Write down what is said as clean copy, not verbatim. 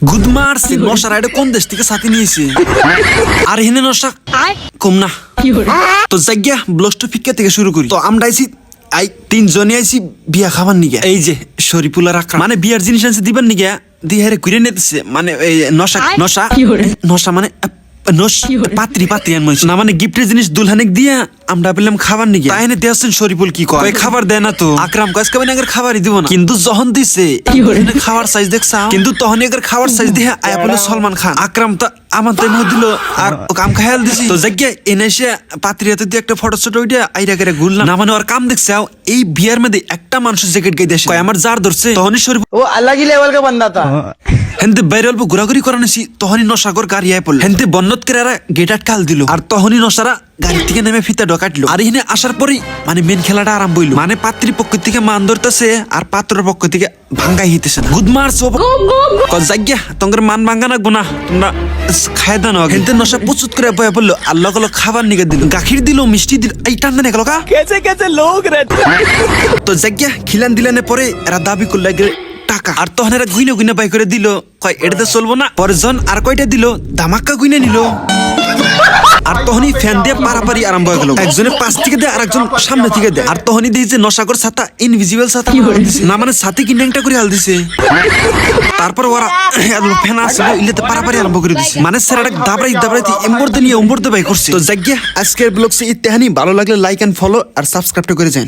গুদ মারছে নশা রাইডে কোন দেশ থেকে সাথে নিয়েছে আর হিনে নশা কম না তো জায়গা ব্লগটা ফিক্কা থেকে শুরু করি তো আমরা আইছি আই তিনজনে আইছি বিয়া খাবার নিগে এই যে শরীফুল্লাহ আকরাম মানে বিয়ার জিনিস আনছে দিবার নিগে দিয়ে হেরে ঘুরে নিতেছে মানে এই নশা নশা নশা মানে পাত্রি পাত্রি না মানে গিফটের জিনিস দুলহানিক দিয়া আমরা পেলাম খাবার নিগে তাই দেখছেন শরীফুল কি কয় খাবার দেয় না তো আকরাম কাজ কবে আগের খাবারই দিব না কিন্তু যখন দিছে খাবার সাইজ দেখছা কিন্তু তখন আগের খাবার সাইজ দিয়ে আয়া বলে সলমান খান আকরাম তো আমার তাই মধ্যে দিল আর কাম খায়াল দিছি তো জায়গা এনেসে পাত্রিয়াতে দিয়ে একটা ফটো ছোট ওইটা আইরা করে ঘুরলাম না মানে ওর কাম দেখছে এই বিয়ার মধ্যে একটা মানুষের জ্যাকেট গাই দেশে আমার জার ধরছে তখনই শরীফ वो अलग ही लेवल का बंदा था। হেনতে বাইরে অল্প ঘোরাঘুরি করানোছি তখনই নশাগর গাড়ি আয় পড়লো হেনতে বন্নত করে গেট আটকাল দিল আর তখনই নশারা গাড়ি থেকে নেমে ফিতা ঢকাটলো আর এখানে আসার পরেই মানে মেন খেলাটা আরম্ভ হইলো মানে পাত্রী পক্ষ থেকে মান ধরতেছে আর পাত্রের পক্ষ থেকে ভাঙ্গাই হিতেছে না গুড মার্চ জায়গা তোমার মান ভাঙ্গা না গুনা তোমরা খায় দানো হেনতে নশা প্রচুর করে বয়া পড়লো আল্লাহ গেলো খাবার নিগে দিল গাখির দিল মিষ্টি দিল এই টান না গেল কা कैसे कैसे लोग रहते তো জায়গা খিলান দিলানে পরে এরা দাবি করলে টাকা আর তখন এরা গুইনে গুইনে বাই করে দিল কয় এটাতে চলবো না পরে জন আর কয়টা দিল ধামাক্কা গুইনে নিল আর তখনই ফ্যান দিয়ে পারাপারি আরম্ভ হয়ে গেল একজনের পাশ থেকে দেয় আর একজন সামনে থেকে দেয় আর তখনই দেখি যে নশাগর ছাতা ইনভিজিবল ছাতা না মানে ছাতি কিনে একটা করে হাল দিছে তারপর ওরা ফ্যান আসলো ইলেতে পারাপারি আরম্ভ করে দিছে মানে স্যার দাবড়াই দাবড়াইতে এম্বরতে নিয়ে এম্বরতে বাই করছে তো জায়গা আজকের ব্লগ সে ইত্তেহানি ভালো লাগলে লাইক এন্ড ফলো আর সাবস্ক্রাইব করে যান।